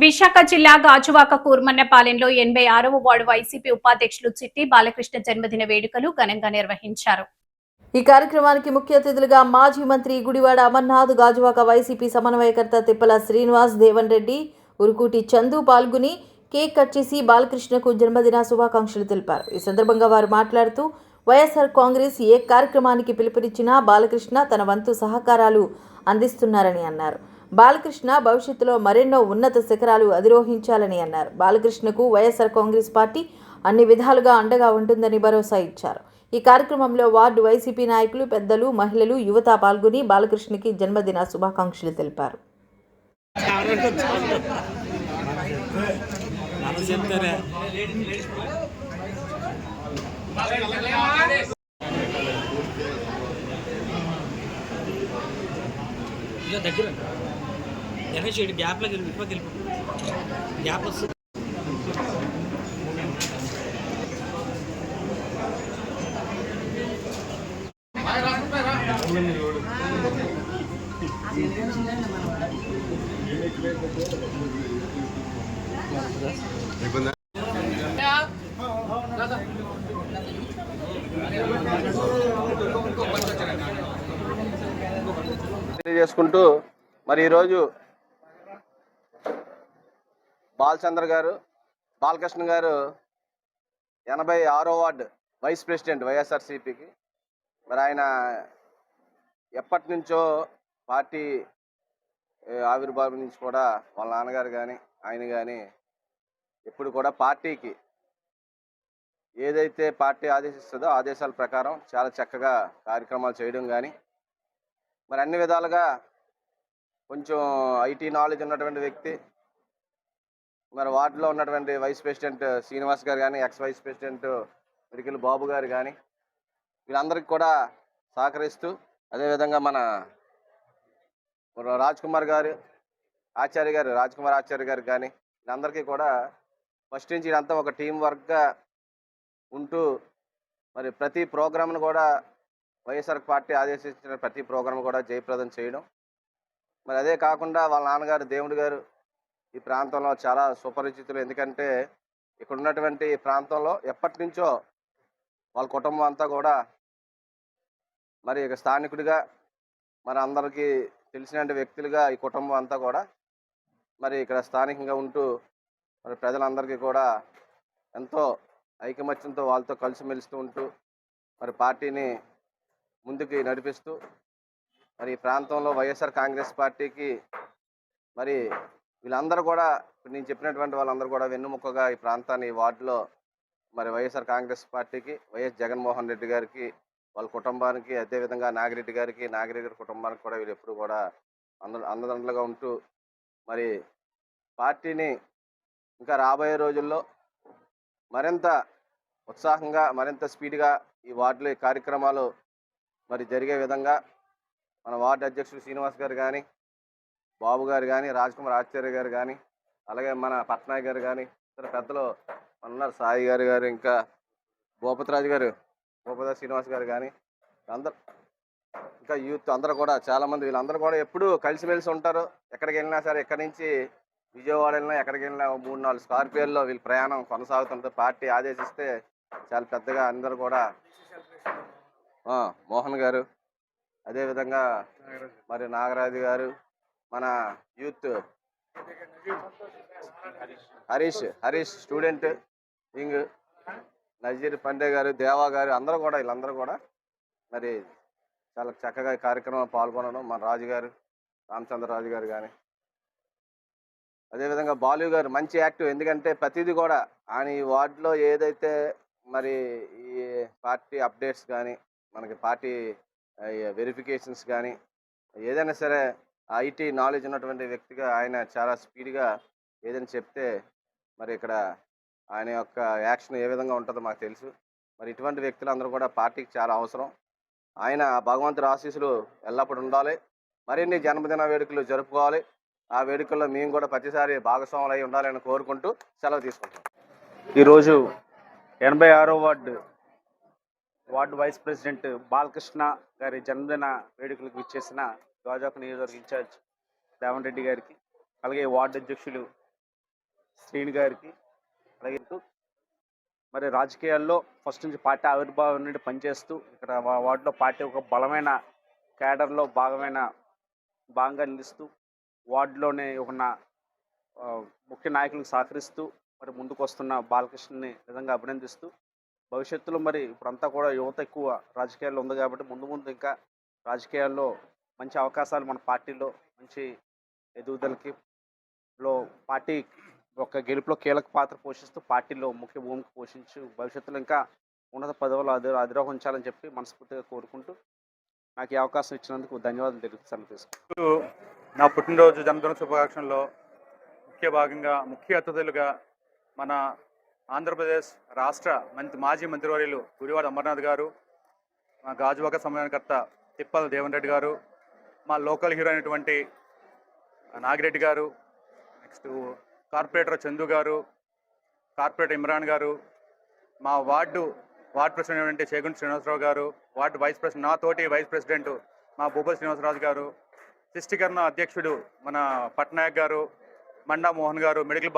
విశాఖ జిల్లా Gajuwaka కూర్మన్నపాలెంలో 86వ ward YCP ఉపాధ్యక్షులు చిట్టి బాలకృష్ణ జన్మదిన వేడుకలు ఘనంగా నిర్వహించారు. ఈ కార్యక్రమానికి ముఖ్య అతిథులుగా మాజీ మంత్రి గుడివాడ అమర్నాథ్, గాజువాక వైసీపీ సమన్వయకర్త తిప్పల శ్రీనివాస్, దేవన్ రెడ్డి, ఉరుకూటి చందు పాల్గొని కేక్ కట్ చేసి బాలకృష్ణకు జన్మదిన శుభాకాంక్షలు తెలిపారు. ఈ సందర్భంగా వారు మాట్లాడుతూ వైఎస్ఆర్ కాంగ్రెస్ ఏ కార్యక్రమానికి పిలుపునిచ్చినా బాలకృష్ణ తన వంతు సహకారాలు అందిస్తున్నారని అన్నారు. బాలకృష్ణ భవిష్యత్తులో మరెన్నో ఉన్నత శిఖరాలు అధిరోహించాలని అన్నారు. బాలకృష్ణకు వైఎస్ఆర్ కాంగ్రెస్ పార్టీ అన్ని విధాలుగా అండగా ఉంటుందని భరోసా ఇచ్చారు. ఈ కార్యక్రమంలో వార్డు వైసీపీ నాయకులు, పెద్దలు, మహిళలు, యువత పాల్గొని బాలకృష్ణకి జన్మదిన శుభాకాంక్షలు తెలిపారు. తెలియజేసుకుంటూ మరి ఈరోజు బాలచంద్ర గారు, బాలకృష్ణ గారు 86వ వార్డు వైస్ ప్రెసిడెంట్ వైఎస్ఆర్సీపీకి. మరి ఆయన ఎప్పటి నుంచో పార్టీ ఆవిర్భావం నుంచి కూడా వాళ్ళ నాన్నగారు కానీ ఆయన కానీ ఎప్పుడు కూడా పార్టీకి ఏదైతే పార్టీ ఆదేశిస్తుందో ఆదేశాల ప్రకారం చాలా చక్కగా కార్యక్రమాలు చేయడం కానీ, మరి అన్ని విధాలుగా కొంచెం ఐటీ నాలెడ్జ్ ఉన్నటువంటి వ్యక్తి. మరి వార్డులో ఉన్నటువంటి వైస్ ప్రెసిడెంట్ శ్రీనివాస్ గారు కానీ, ఎక్స్ వైస్ ప్రెసిడెంట్ మిరికిల్ బాబు గారు కానీ వీళ్ళందరికీ కూడా సహకరిస్తూ, అదేవిధంగా మన రాజ్ కుమార్ ఆచార్య గారు కానీ వీళ్ళందరికీ కూడా ఫస్ట్ నుంచి ఇదంతా ఒక టీం వర్క్గా ఉంటూ మరి ప్రతి ప్రోగ్రామ్ను కూడా వైఎస్ఆర్ పార్టీ ఆదేశించిన ప్రతి ప్రోగ్రాం కూడా జయప్రదం చేయడం. మరి అదే కాకుండా వాళ్ళ నాన్నగారు దేవుడు గారు ఈ ప్రాంతంలో చాలా సుపరిచితులు. ఎందుకంటే ఇక్కడ ఉన్నటువంటి ప్రాంతంలో ఎప్పటి నుంచో వాళ్ళ కుటుంబం అంతా కూడా మరి ఇక స్థానికుడిగా మరి అందరికీ తెలిసిన వ్యక్తులుగా ఈ కుటుంబం అంతా కూడా మరి ఇక్కడ స్థానికంగా ఉంటూ మరి ప్రజలందరికీ కూడా ఎంతో ఐకమత్యంతో వాళ్ళతో కలిసిమెలుస్తూ ఉంటూ మరి పార్టీని ముందుకి నడిపిస్తూ మరి ఈ ప్రాంతంలో వైఎస్ఆర్ కాంగ్రెస్ పార్టీకి మరి వీళ్ళందరూ కూడా నేను చెప్పినటువంటి వాళ్ళందరూ కూడా వెన్నుముక్కగా ఈ ప్రాంతాన్ని, ఈ వార్డులో మరి వైఎస్ఆర్ కాంగ్రెస్ పార్టీకి, వైఎస్ జగన్మోహన్ రెడ్డి గారికి, వాళ్ళ కుటుంబానికి, అదేవిధంగా నాగిరెడ్డి గారి కుటుంబానికి కూడా వీళ్ళు ఎప్పుడు కూడా అండదండలుగా ఉంటూ మరి పార్టీని ఇంకా రాబోయే రోజుల్లో మరింత ఉత్సాహంగా, మరింత స్పీడ్గా ఈ వార్డులో ఈ కార్యక్రమాలు మరి జరిగే విధంగా మన వార్డు అధ్యక్షుడు శ్రీనివాస్ గారు కానీ, బాబు గారు కానీ, ఆచార్య గారు కానీ, అలాగే మన పట్నాయక్ గారు కానీ, ఇతర పెద్దలు ఉన్నారు, సాయి గారు, ఇంకా భూపతిరాజు గారు, భూపతి శ్రీనివాస్ గారు కానీ అందరు, ఇంకా యూత్ అందరూ కూడా చాలామంది వీళ్ళందరూ కూడా ఎప్పుడూ కలిసిమెలిసి ఉంటారు. ఎక్కడికి వెళ్ళినా సరే, ఎక్కడి నుంచి విజయవాడ వెళ్ళినా ఎక్కడికి వెళ్ళినా 3-4 స్కార్పియోల్లో వీళ్ళ ప్రయాణం కొనసాగుతుంటుంది. పార్టీ ఆదేశిస్తే చాలా పెద్దగా అందరూ కూడా మోహన్ గారు, అదేవిధంగా మరి నాగరాజు గారు, మన youth Harish student wing, Nazeer Pandey గారు, దేవా గారు అందరూ కూడా వీళ్ళందరూ కూడా మరి చాలా చక్కగా ఈ కార్యక్రమంలో పాల్గొనడం. మన రామచంద్రరాజు గారు కానీ, అదేవిధంగా బాలు గారు మంచి యాక్టివ్. ఎందుకంటే ప్రతిదీ కూడా ఆయన ఈ వార్డులో ఏదైతే మరి ఈ పార్టీ అప్డేట్స్ కానీ, మనకి పార్టీ వెరిఫికేషన్స్ కానీ ఏదైనా సరే ఐటీ నాలెడ్జ్ ఉన్నటువంటి వ్యక్తిగా ఆయన చాలా స్పీడ్గా ఏదైనా చెప్తే మరి ఇక్కడ ఆయన యొక్క యాక్షన్ ఏ విధంగా ఉంటుందో మాకు తెలుసు. మరి ఇటువంటి వ్యక్తులు అందరూ కూడా పార్టీకి చాలా అవసరం. ఆయన భగవంతుడి ఆశీస్సులు ఎల్లప్పుడూ ఉండాలి. మరిన్ని జన్మదిన వేడుకలు జరుపుకోవాలి. ఆ వేడుకల్లో మేము కూడా ప్రతిసారి భాగస్వాములు అయి ఉండాలని కోరుకుంటూ సెలవు తీసుకుంటాం. ఈరోజు 86వ వార్డు వైస్ ప్రెసిడెంట్ బాలకృష్ణ గారి జన్మదిన వేడుకలకు విచ్చేసిన గాజువాక నియోజకవర్గ ఇన్ఛార్జ్ దేవన్ రెడ్డి గారికి, అలాగే వార్డు అధ్యక్షులు శ్రీని గారికి, అలాగే మరి రాజకీయాల్లో ఫస్ట్ నుంచి పార్టీ ఆవిర్భావం నుండి పనిచేస్తూ ఇక్కడ వార్డులో పార్టీ ఒక బలమైన క్యాడర్లో భాగంగా నిలుస్తూ వార్డులోనే ఉన్న ముఖ్య నాయకులకు సహకరిస్తూ మరి ముందుకు వస్తున్న బాలకృష్ణని నిజంగా అభినందిస్తూ భవిష్యత్తులో మరి ఇప్పుడంతా కూడా యువత ఎక్కువ రాజకీయాల్లో ఉంది కాబట్టి ముందు ఇంకా రాజకీయాల్లో మంచి అవకాశాలు మన పార్టీలో మంచి ఎదుగుదలకి పార్టీ ఒక గెలుపులో కీలక పాత్ర పోషిస్తూ పార్టీలో ముఖ్య భూమిక పోషించి భవిష్యత్తులో ఇంకా ఉన్నత పదవులు అధిరోహించాలని చెప్పి మనస్ఫూర్తిగా కోరుకుంటూ నాకు ఈ అవకాశం ఇచ్చినందుకు ధన్యవాదాలు తెలుపుతాను. నా పుట్టినరోజు జన్మదిన శుభాకాంక్షల్లో ముఖ్య భాగంగా ముఖ్య అతిథులుగా మన ఆంధ్రప్రదేశ్ రాష్ట్ర మాజీ మంత్రివర్యులు గుడివాడ అమర్నాథ్ గారు, మా గాజువాక సమన్వయకర్త తిప్పల దేవన్ రెడ్డి గారు, మా లోకల్ హీరో అయినటువంటి నాగిరెడ్డి గారు, నెక్స్ట్ కార్పొరేటర్ చందు గారు, కార్పొరేటర్ ఇమ్రాన్ గారు, మా వార్డు ప్రెసిడెంట్ అయినటువంటి చేగుంటి శ్రీనివాసరావు గారు, వార్డు వైస్ ప్రెసిడెంట్ నాతోటి వైస్ ప్రెసిడెంట్ మా భూపతి శ్రీనివాసరాజు గారు, శిష్టీకరణ అధ్యక్షుడు మన పట్నాయక్ గారు, మండా మోహన్ గారు, మెడికల్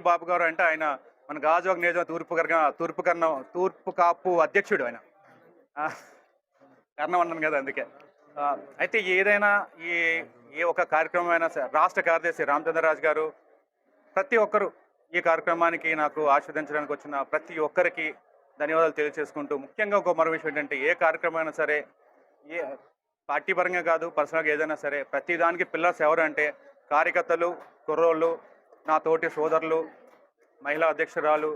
బాబు గారు అంటే ఆయన మన గాజువాక నియోజకవర్గ తూర్పు కాపు అధ్యక్షుడు. ఆయన కర్ణం అన్నాను కదా అందుకే. అయితే ఏదైనా ఏ ఒక కార్యక్రమం అయినా సరే రాష్ట్ర కార్యదర్శి రామచంద్రరాజు గారు, ప్రతి ఒక్కరు ఈ కార్యక్రమానికి నాకు ఆస్వాదించడానికి వచ్చిన ప్రతి ఒక్కరికి ధన్యవాదాలు తెలియజేసుకుంటూ, ముఖ్యంగా ఒక మరో విషయం ఏంటంటే ఏ కార్యక్రమం అయినా సరే ఏ పార్టీ పరంగా కాదు పర్సనల్గా ఏదైనా సరే ప్రతి దానికి పిల్లర్స్ ఎవరు అంటే కార్యకర్తలు, కుర్రోళ్ళు, నా తోటి సోదరులు, మహిళా అధ్యక్షురాలు,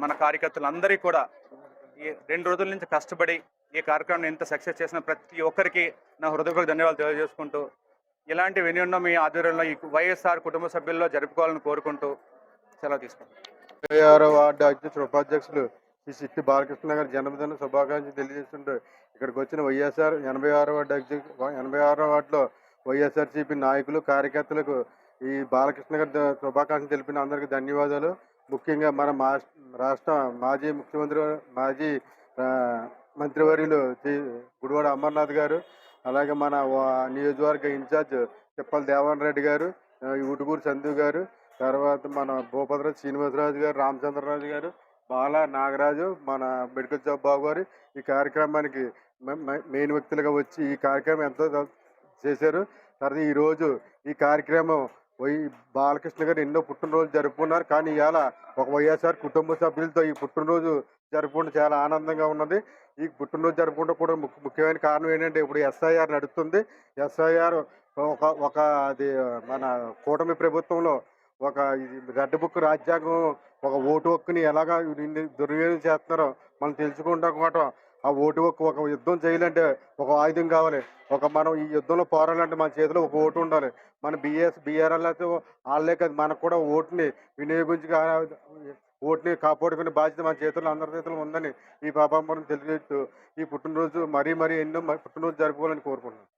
మన కార్యకర్తలు అందరికీ కూడా ఈ 2 రోజుల నుంచి కష్టపడి ఈ కార్యక్రమాన్ని ఎంత సక్సెస్ చేసిన ప్రతి ఒక్కరికి నా హృదయపూర్వక ధన్యవాదాలు తెలియజేసుకుంటూ, ఇలాంటి వినియోగం మీ ఆధ్వర్యంలో ఈ వైఎస్ఆర్ కుటుంబ సభ్యుల్లో జరుపుకోవాలని కోరుకుంటూ సెలవు తీసుకుంటాం. 86వ వార్డు అధ్యక్షుడు ఉపాధ్యక్షులు శ్రీ సిట్టి బాలకృష్ణ గారి జన్మదిన శుభాకాంక్షలు తెలియజేస్తుంటే ఇక్కడికి వచ్చిన వైఎస్ఆర్ 86వ వార్డులో వైఎస్ఆర్సీపీ నాయకులు, కార్యకర్తలకు ఈ బాలకృష్ణ గారి శుభాకాంక్షలు తెలిపిన అందరికీ ధన్యవాదాలు. ముఖ్యంగా మన రాష్ట్ర మాజీ మంత్రివర్యులు శ్రీ గుడివాడ అమర్నాథ్ గారు, అలాగే మన నియోజకవర్గ ఇన్ఛార్జ్ తిప్పల దేవన్ రెడ్డి గారు, ఉటుకూరు చందు గారు, తర్వాత మన భూపతిరాజు శ్రీనివాసరాజు గారు, రామచంద్రరాజు గారు, బాల నాగరాజు, మన మెడికల్ షాప్ బాబు గారు ఈ కార్యక్రమానికి మెయిన్ వ్యక్తులుగా వచ్చి ఈ కార్యక్రమం ఎంతో చేశారు. తర్వాత ఈరోజు ఈ కార్యక్రమం బాలకృష్ణ గారు ఎన్నో పుట్టినరోజు జరుపుకున్నారు. కానీ ఇవాళ ఒక వైఎస్ఆర్ కుటుంబ సభ్యులతో ఈ పుట్టినరోజు జరుపుకుంటే చాలా ఆనందంగా ఉన్నది. ఈ పుట్టినరోజు జరుపుకుంటే కూడా ముఖ్యమైన కారణం ఏంటంటే ఇప్పుడు ఎస్ఐఆర్ నడుస్తుంది. ఎస్ఐఆర్ అది మన కూటమి ప్రభుత్వంలో ఒక రెడ్ బుక్ రాజ్యాంగం ఒక ఓటు హక్కుని ఎలాగా దుర్వినియోగం చేస్తున్నారో మనం తెలుసుకుంటాం కూడా. ఆ ఓటు హక్కు ఒక యుద్ధం చేయాలంటే ఒక ఆయుధం కావాలి. మనం ఈ యుద్ధంలో పోరాడాలంటే మన చేతిలో ఒక ఓటు ఉండాలి. మన బీఆర్ఎల్ అయితే వాళ్ళే కాదు, మనకు కూడా ఓటుని వినియోగించి ఓటుని కాపాడుకునే బాధ్యత మన చేతుల్లో అందరి చేతుల్లో ఉందని ఈ పాపం తెలియజేస్తూ ఈ పుట్టినరోజు మరీ ఎన్నో పుట్టినరోజు జరుపుకోవాలని కోరుకుంటున్నాను.